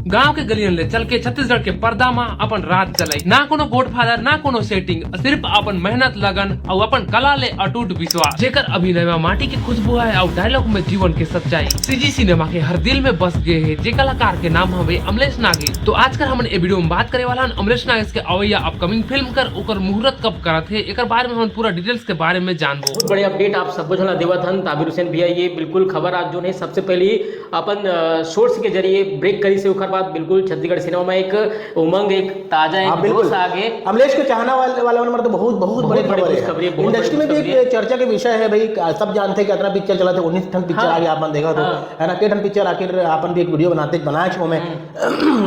गांव के गलियन ले चल के छत्तीसगढ़ के पर्दा में अपन राज चलाई। ना कोनो गॉडफादर ना कोनो सेटिंग, सिर्फ अपन मेहनत लगन और अपन कला ले अटूट विश्वास, जेकर अभिनय में माटी की खुशबू है और डायलॉग में जीवन के सच्चाई सीजी सिनेमा के हर दिल में बस गए है। जे कलाकार के नाम हवे अमलेश नागेश। तो आजकल हमन ए वीडियो में बात करे वाला अमलेश नागेश के अवैया अपकमिंग फिल्म कर ओकर मुहूर्त कब करत है, एकर बारे में हम पूरा डिटेल्स के बारे में जानबो। बहुत बड़े अपडेट आप सबको जना देवत हन ताबिर हुसैन भैया। ये बिल्कुल खबर आज जो है सबसे पहले अपन शॉर्ट्स के जरिए ब्रेक करी से ओकर बाद बिल्कुल छत्तीसगढ़ सिनेमा में एक उमंग, एक ताजा एक जोश आगे अमलेश के चाहना वाला मतलब बहुत बड़े खबर है। इंडस्ट्री में भी एक चर्चा के विषय है भाई। सब जानते हैं कि इतना पिक्चर चला था, 19 ठन पिक्चर आगे आपन देखा तो है ना, 10 पिक्चर आखिर अपन भी एक वीडियो बनाया शो में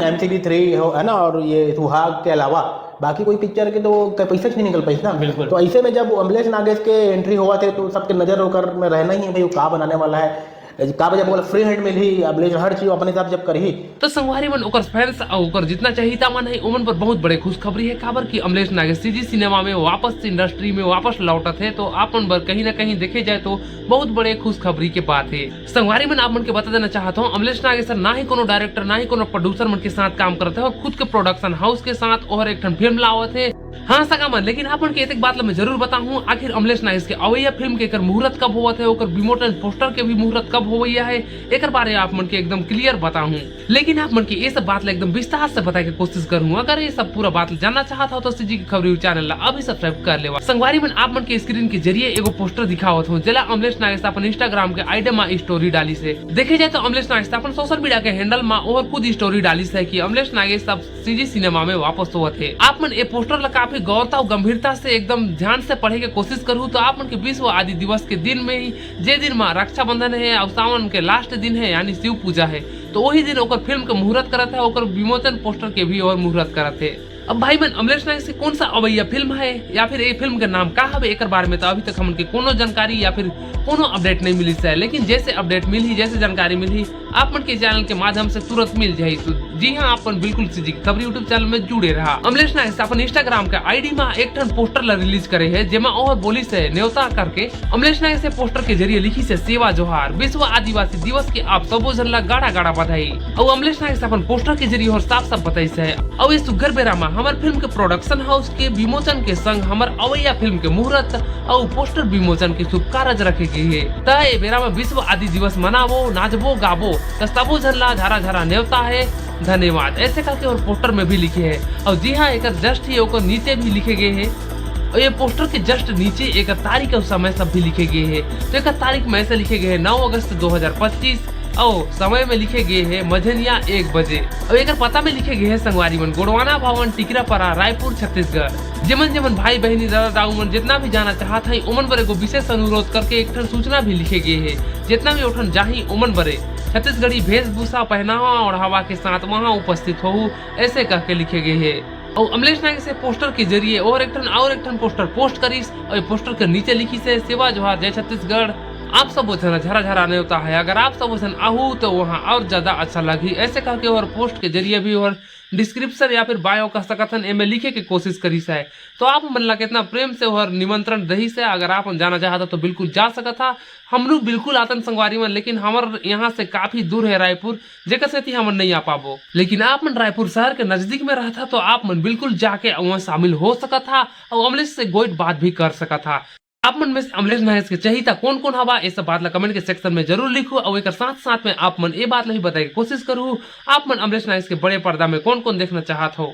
MCD 3 है ना, और ये सुहाग के अलावा बाकी कोई पिक्चर के तो पैसा नहीं निकल पाई ना। बिल्कुल। तो ऐसे में जब अमलेश नागेश के एंट्री हुआ थे तो सबके नजर होकर में रहना ही है भाई, वो का बनाने वाला है, का वजह बोला फ्री हैंड मिली अमलेश हर चीज अपने हिसाब जब करी तो संगवारी मन ओकर फैंस और ओकर जितना चाहिए मन है उमन पर बहुत बड़े खुशखबरी है। खबर की अमलेश नागेश सीजी सिनेमा में वापस इंडस्ट्री में वापस लौटत है, तो आपन बर कहीं न कहीं देखे जाए तो बहुत बड़े खुशखबरी के बात है। संगवारी मन आप मन के बता देना चाहता हूँ, अमलेश नागेश ना ही कोनो डायरेक्टर ना ही कोनो प्रोड्यूसर मन के साथ काम करते हैं और खुद के प्रोडक्शन हाउस के साथ और एक फिल्म लावत है। हाँ सका मन, लेकिन आप मन के एक बात मैं जरूर बताऊं, आखिर अमलेश नागेश के अवैया फिल्म के मुहूर्त कब हुआ है, ओकर विमोचन पोस्टर के भी मुहूर्त कब हुआ है, एक बारे आप मन के एकदम क्लियर बताऊं। लेकिन आप मन के ये सब बात एकदम विस्तार से बताए की कोशिश करूँ। अगर ये सब पूरा बात जानना चाहता हो तो सीजी की खबरी चैनल अभी सब्सक्राइब कर लेवा। संगवारी मन आप मन के स्क्रीन के जरिए एगो पोस्टर दिखावत हूँ, जला अमलेश नागेश अपन इंस्टाग्राम के आईडी में स्टोरी डाली से। देखे जाए तो अमलेश नागेश अपन सोशल मीडिया के हैंडल में और खुद स्टोरी डाली से कि अमलेश नागेश अब सीजी सिनेमा में वापस हुआ थे। आप मन ये पोस्टर ला काफी गौरता और गंभीरता से एकदम ध्यान से पढ़े के कोशिश करूँ तो आप मन के विश्व आदि दिवस के दिन में ही, जे दिन में रक्षाबंधन है और सावन के लास्ट दिन है यानी शिव पूजा है, तो वही दिन ओकर फिल्म के मुहूर्त करत है, ओकर विमोचन पोस्टर के भी और मुहूर्त करत है। अब भाई मन अमलेश नागेश की कौन सा अवैया फिल्म है या फिर ये फिल्म के नाम का है, एक बारे में तो अभी तक हम कोनो जानकारी या फिर कोनो अपडेट नहीं मिली है। लेकिन जैसे अपडेट मिली, जैसे जानकारी मिली, आप मन के चैनल के माध्यम से तुरंत मिल जाए। तो जी हाँ, आप बिल्कुल सीजी की खबरी यूट्यूब चैनल में जुड़े रहा। अमलेश नागेश अपन इंस्टाग्राम के आईडी में एक ठन पोस्टर रिलीज करे है, जेमा और बोली से न्योता करके अमलेश नागेश से पोस्टर के जरिए लिखी से सेवा जोहार, विश्व आदिवासी दिवस के आप सबो जन ला गाड़ा गाड़ा बधाई। और अमलेश नागेश अपन पोस्टर के जरिए और साफ साफ बताई है और इस सुगर बेरा में हमार फिल्म के प्रोडक्शन हाउस के विमोचन के संग हमार अवैया फिल्म के मुहूर्त और पोस्टर विमोचन के शुभ कार्य रखे गए है। तय बेरा में विश्व आदि दिवस मनावो, नाचबो गाबो, सबो झरला झारा झारा न्योता है, धन्यवाद ऐसे करके और पोस्टर में भी लिखे है। और जी हाँ, एक जस्ट ही ओकर नीचे भी लिखे गए हैं और ये पोस्टर के जस्ट नीचे एक तारीख और समय सब भी लिखे गए हैं। तो एक तारीख में ऐसे लिखे गए हैं 9 अगस्त 2025 और समय में लिखे गए हैं मझनिया 1 बजे। और एक पता में लिखे गए हैं संगवारी मन गोड़वाना भवन टिकरापरा रायपुर छत्तीसगढ़। जेमन जेमन भाई बहनी दादा दाऊ मन जितना भी जाना चाहता है उमन बरे को विशेष अनुरोध करके एक सूचना भी लिखे गए है, जितना भी उठन जाही उमन बरे छत्तीसगढ़ी वेशभूषा पहनावा और हवा के साथ वहाँ उपस्थित हो, ऐसे कह के लिखे गए है। और अमलेश नागेश से पोस्टर के जरिए और एक ठन पोस्टर पोस्ट करीस और पोस्टर के नीचे लिखी से सेवा जोहार जय छत्तीसगढ़। आप सब झरा झरा नहीं होता है, अगर आप सब आहू तो वहाँ और ज्यादा अच्छा लगी, ऐसे कह के और पोस्ट के जरिए भी और डिस्क्रिप्शन या फिर बायो का सकथन एमे लिखे के कोशिश करी है। तो आप मन ला कितना प्रेम से और निमंत्रण रही से, अगर आप जाना चाहता तो बिल्कुल जा सकता। हम लोग बिल्कुल आतन संगवारी में, लेकिन हमार यहाँ से काफी दूर है रायपुर, जेकर से हम नहीं आ पाबो। लेकिन आप मन रायपुर शहर के नजदीक में रहता तो आप मन बिल्कुल जाके वहाँ शामिल हो सका था और अमलेश से गोइट बात भी कर सका था। आप मन में अमलेश नागेश के चाहिए था कौन कौन हवा, ये सब बात ला कमेंट के सेक्शन में जरूर लिखो। और एक साथ साथ में आप मन ये बात ला बताए कोशिश करूँ, आप मन अमलेश नागेश के बड़े पर्दा में कौन कौन देखना चाहत हो।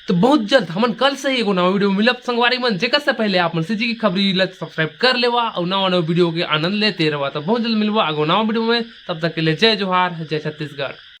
तो बहुत जल्द हमन कल से ही एगो नवा वीडियो मिलब संगवारी मन, जेकर से पहले आप मन सीजी की खबरी ला सब्सक्राइब कर लेवा और नवा वीडियो के आनंद लेते रहा। तो बहुत जल्द मिलवा एगो नवा वीडियो में, तब तक के लिए जय जोहार जय छत्तीसगढ़।